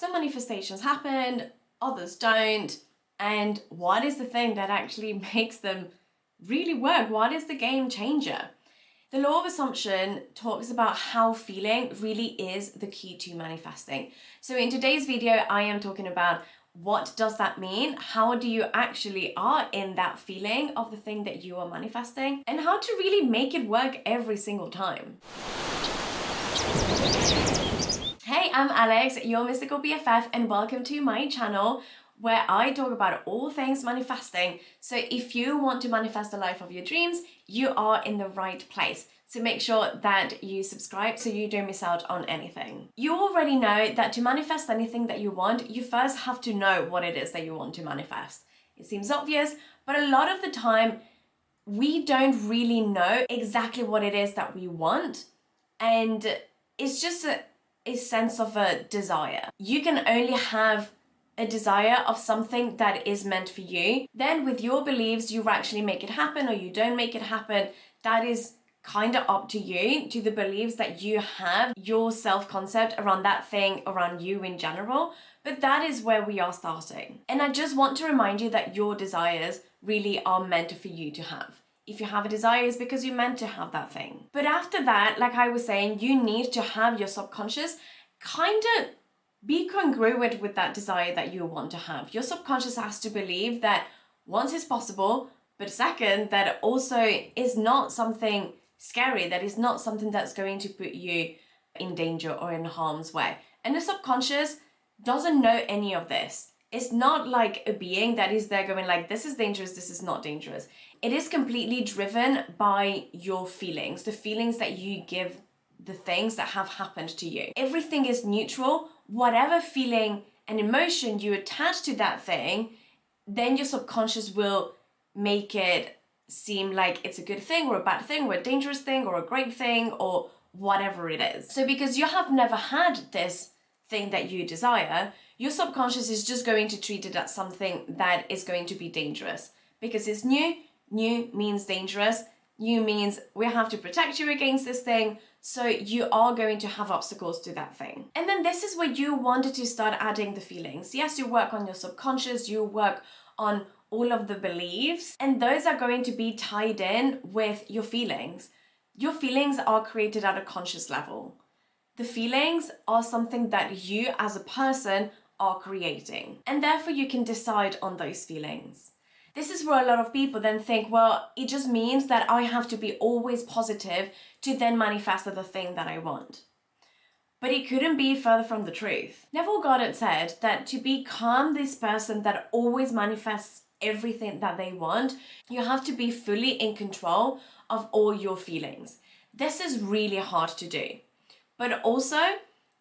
Some manifestations happen, others don't. And what is the thing that actually makes them really work? What is the game changer? The law of assumption talks about how feeling really is the key to manifesting. So in today's video, I am talking about what does that mean? How do you actually are in that feeling of the thing that you are manifesting, and how to really make it work every single time. Hey, I'm Alex, your mystical BFF, and welcome to my channel where I talk about all things manifesting. So if you want to manifest the life of your dreams, you are in the right place. So make sure that you subscribe so you don't miss out on anything. You already know that to manifest anything that you want, you first have to know what it is that you want to manifest. It seems obvious, but a lot of the time, we don't really know exactly what it is that we want. And it's just a sense of a desire. You can only have a desire of something that is meant for you. Then with your beliefs, you actually make it happen or you don't make it happen. That is kind of up to you, to the beliefs that you have, your self-concept around that thing, around you in general. But that is where we are starting. And I just want to remind you that your desires really are meant for you to have. If you have a desire, it's because you're meant to have that thing. But after that, like I was saying, you need to have your subconscious kind of be congruent with that desire that you want to have. Your subconscious has to believe that once it's possible, but second, that it also is not something scary, that is not something that's going to put you in danger or in harm's way. And the subconscious doesn't know any of this. It's not like a being that is there going like, this is dangerous, this is not dangerous. It is completely driven by your feelings, the feelings that you give the things that have happened to you. Everything is neutral. Whatever feeling and emotion you attach to that thing, then your subconscious will make it seem like it's a good thing or a bad thing or a dangerous thing or a great thing or whatever it is. So because you have never had this thing that you desire, your subconscious is just going to treat it as something that is going to be dangerous because it's new. New means dangerous. New means we have to protect you against this thing. So you are going to have obstacles to that thing. And then this is where you wanted to start adding the feelings. Yes, you work on your subconscious, you work on all of the beliefs, and those are going to be tied in with your feelings. Your feelings are created at a conscious level. The feelings are something that you as a person are creating, and therefore you can decide on those feelings. This is where a lot of people then think, well, it just means that I have to be always positive to then manifest the thing that I want. But it couldn't be further from the truth. Neville Goddard said that to become this person that always manifests everything that they want, you have to be fully in control of all your feelings. This is really hard to do. But also,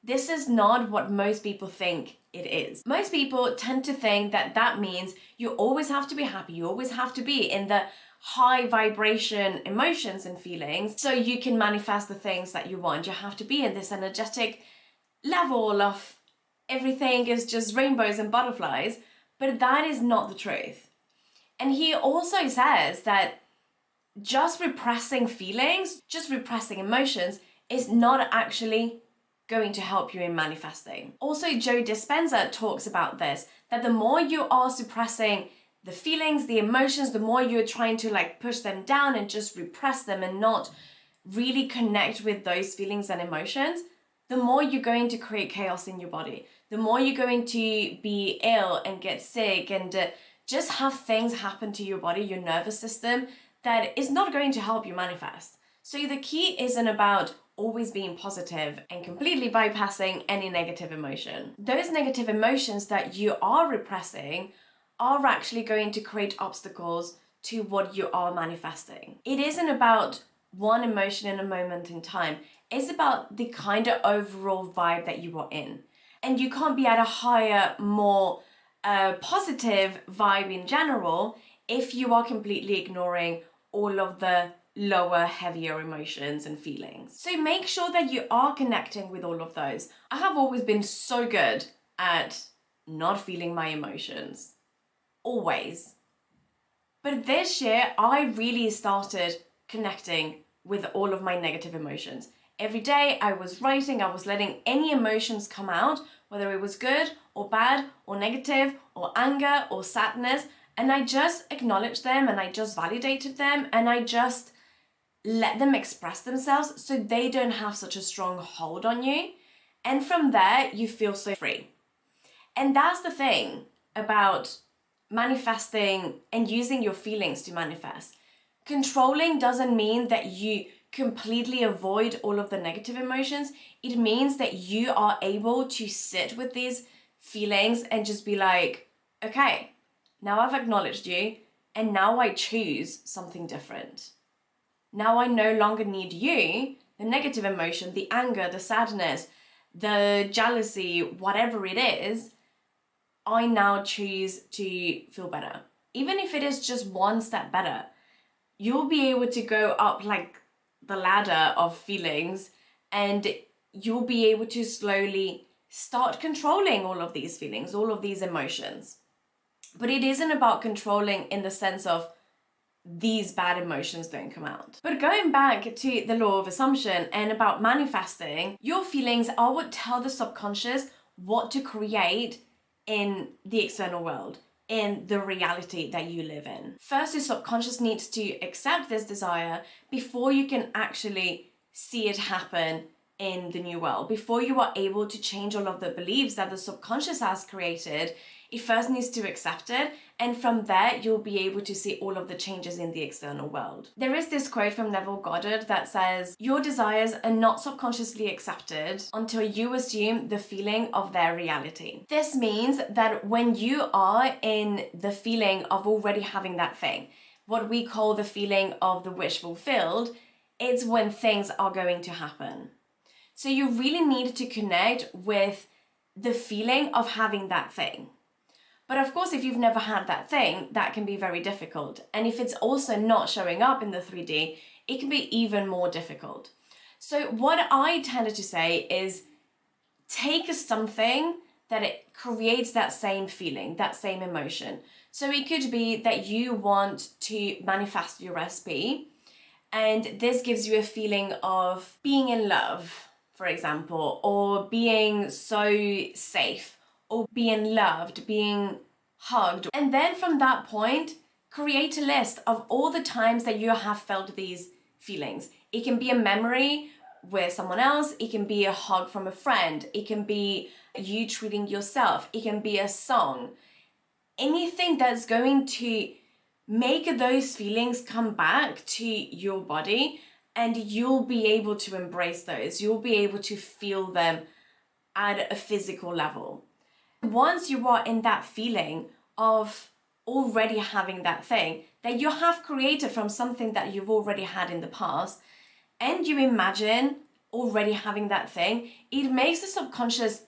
this is not what most people think it is. Most people tend to think that that means you always have to be happy, you always have to be in the high vibration emotions and feelings so you can manifest the things that you want. You have to be in this energetic level of everything is just rainbows and butterflies, but that is not the truth. And he also says that just repressing feelings, just repressing emotions is not actually going to help you in manifesting. Also, Joe Dispenza talks about this, that the more you are suppressing the feelings, the emotions, the more you're trying to like push them down and just repress them and not really connect with those feelings and emotions, the more you're going to create chaos in your body, the more you're going to be ill and get sick and just have things happen to your body, your nervous system, that is not going to help you manifest. So the key isn't about always being positive and completely bypassing any negative emotion. Those negative emotions that you are repressing are actually going to create obstacles to what you are manifesting. It isn't about one emotion in a moment in time. It's about the kind of overall vibe that you are in. And you can't be at a higher, more positive vibe in general if you are completely ignoring all of the lower, heavier emotions and feelings. So make sure that you are connecting with all of those. I have always been so good at not feeling my emotions. Always. But this year, I really started connecting with all of my negative emotions. Every day I was writing, I was letting any emotions come out, whether it was good or bad or negative or anger or sadness. And I just acknowledged them and I just validated them and I just let them express themselves so they don't have such a strong hold on you. And from there, you feel so free. And that's the thing about manifesting and using your feelings to manifest. Controlling doesn't mean that you completely avoid all of the negative emotions. It means that you are able to sit with these feelings and just be like, okay, now I've acknowledged you and now I choose something different. Now I no longer need you, the negative emotion, the anger, the sadness, the jealousy, whatever it is, I now choose to feel better. Even if it is just one step better, you'll be able to go up like the ladder of feelings and you'll be able to slowly start controlling all of these feelings, all of these emotions. But it isn't about controlling in the sense of these bad emotions don't come out. But going back to the law of assumption and about manifesting, your feelings are what tell the subconscious what to create in the external world, in the reality that you live in. First, your subconscious needs to accept this desire before you can actually see it happen in the new world. Before you are able to change all of the beliefs that the subconscious has created, it first needs to accept it, and from there you'll be able to see all of the changes in the external world. There is this quote from Neville Goddard that says, "Your desires are not subconsciously accepted until you assume the feeling of their reality." This means that when you are in the feeling of already having that thing, what we call the feeling of the wish fulfilled, it's when things are going to happen. So you really need to connect with the feeling of having that thing. But of course, if you've never had that thing, that can be very difficult. And if it's also not showing up in the 3D, it can be even more difficult. So what I tended to say is take something that it creates that same feeling, that same emotion. So it could be that you want to manifest your recipe, and this gives you a feeling of being in love, for example, or being so safe, or being loved, being hugged. And then from that point, create a list of all the times that you have felt these feelings. It can be a memory with someone else, it can be a hug from a friend, it can be you treating yourself, it can be a song. Anything that's going to make those feelings come back to your body, and you'll be able to embrace those. You'll be able to feel them at a physical level. Once you are in that feeling of already having that thing that you have created from something that you've already had in the past, and you imagine already having that thing, it makes the subconscious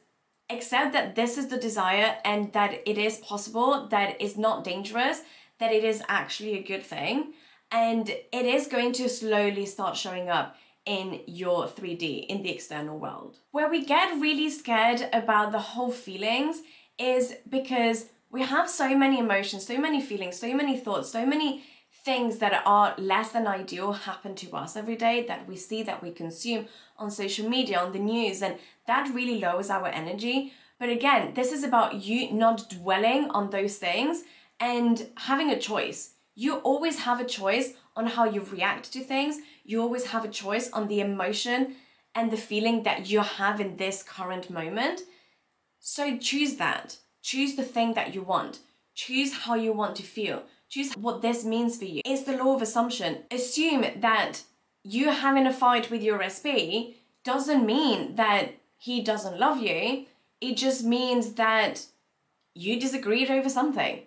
accept that this is the desire and that it is possible, that it's not dangerous, that it is actually a good thing, and it is going to slowly start showing up in your 3D, in the external world. Where we get really scared about the whole feelings is because we have so many emotions, so many feelings, so many thoughts, so many things that are less than ideal happen to us every day, that we see, that we consume on social media, on the news, and that really lowers our energy. But again, this is about you not dwelling on those things and having a choice. You always have a choice on how you react to things. You always have a choice on the emotion and the feeling that you have in this current moment. So choose that. Choose the thing that you want. Choose how you want to feel. Choose what this means for you. It's the law of assumption. Assume that you having a fight with your SP doesn't mean that he doesn't love you. It just means that you disagreed over something.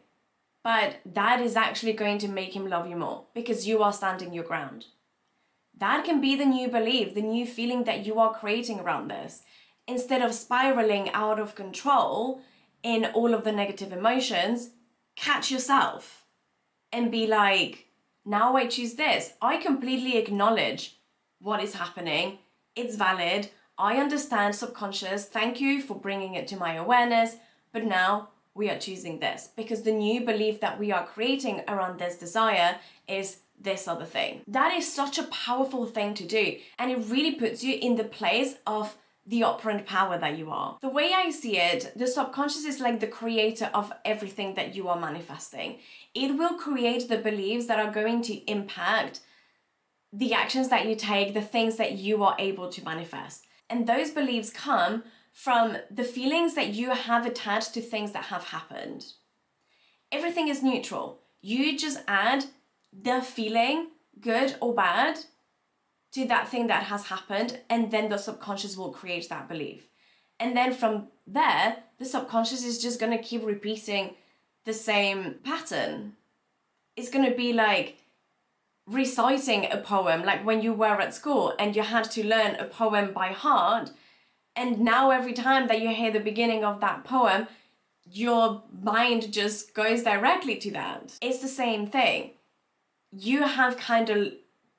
But that is actually going to make him love you more because you are standing your ground. That can be the new belief, the new feeling that you are creating around this. Instead of spiraling out of control in all of the negative emotions, catch yourself and be like, now I choose this. I completely acknowledge what is happening. It's valid. I understand subconscious. Thank you for bringing it to my awareness. But now we are choosing this because the new belief that we are creating around this desire is this other thing. That is such a powerful thing to do, and it really puts you in the place of the operant power that you are. The way I see it, the subconscious is like the creator of everything that you are manifesting. It will create the beliefs that are going to impact the actions that you take, the things that you are able to manifest. And those beliefs come from the feelings that you have attached to things that have happened. Everything is neutral. You just add the feeling, good or bad, to that thing that has happened, and then the subconscious will create that belief. And then from there, the subconscious is just going to keep repeating the same pattern. It's going to be like reciting a poem, like when you were at school and you had to learn a poem by heart, and now every time that you hear the beginning of that poem, your mind just goes directly to that. It's the same thing. You have kind of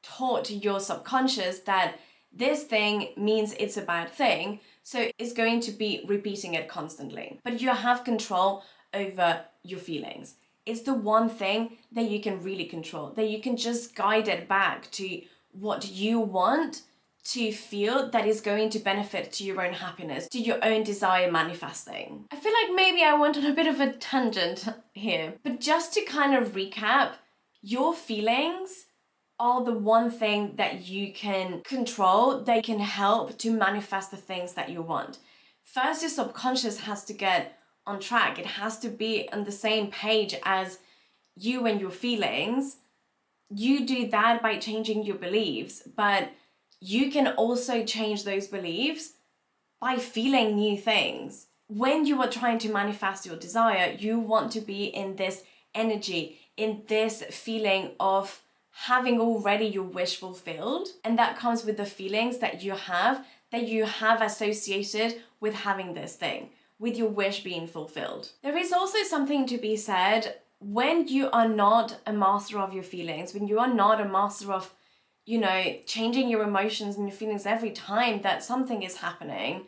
taught your subconscious that this thing means it's a bad thing, so it's going to be repeating it constantly. But you have control over your feelings. It's the one thing that you can really control, that you can just guide it back to what you want to feel that is going to benefit to your own happiness, to your own desire manifesting. I feel like maybe I went on a bit of a tangent here, but just to kind of recap, your feelings are the one thing that you can control, they can help to manifest the things that you want. First, your subconscious has to get on track. It has to be on the same page as you and your feelings. You do that by changing your beliefs, but you can also change those beliefs by feeling new things. When you are trying to manifest your desire, you want to be in this energy, in this feeling of having already your wish fulfilled. And that comes with the feelings that you have associated with having this thing, with your wish being fulfilled. There is also something to be said when you are not a master of your feelings, when you are not a master of, changing your emotions and your feelings every time that something is happening.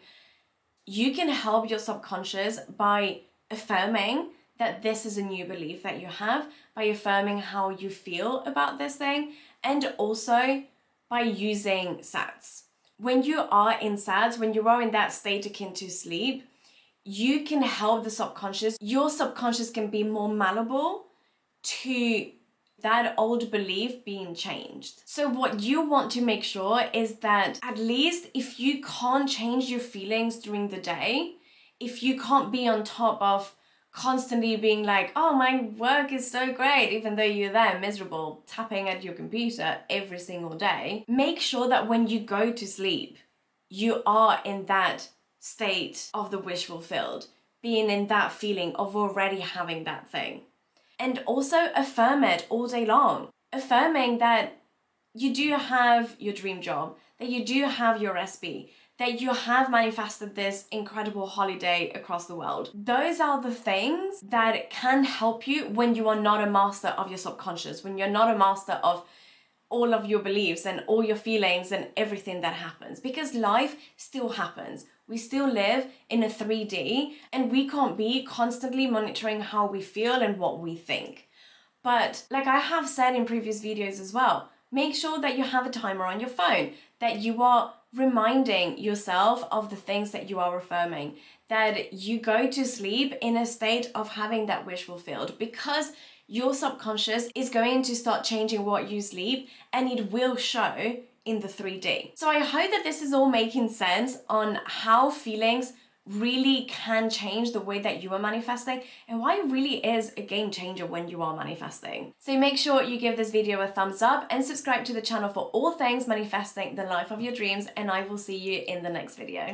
You can help your subconscious by affirming that this is a new belief that you have, by affirming how you feel about this thing, and also by using SADS. When you are in SADS, when you are in that state akin to sleep, you can help the subconscious. Your subconscious can be more malleable to that old belief being changed. So what you want to make sure is that at least if you can't change your feelings during the day, if you can't be on top of constantly being like, oh, my work is so great, even though you're there miserable, tapping at your computer every single day, make sure that when you go to sleep, you are in that state of the wish fulfilled, being in that feeling of already having that thing. And also affirm it all day long. Affirming that you do have your dream job, that you do have your SB, that you have manifested this incredible holiday across the world. Those are the things that can help you when you are not a master of your subconscious, when you're not a master of all of your beliefs and all your feelings and everything that happens, because life still happens. We still live in a 3D and we can't be constantly monitoring how we feel and what we think. But like I have said in previous videos as well, make sure that you have a timer on your phone, that you are reminding yourself of the things that you are affirming, that you go to sleep in a state of having that wish fulfilled, because your subconscious is going to start changing what you sleep and it will show in the 3D. So I hope that this is all making sense on how feelings really can change the way that you are manifesting and why it really is a game changer when you are manifesting. So make sure you give this video a thumbs up and subscribe to the channel for all things manifesting the life of your dreams, and I will see you in the next video.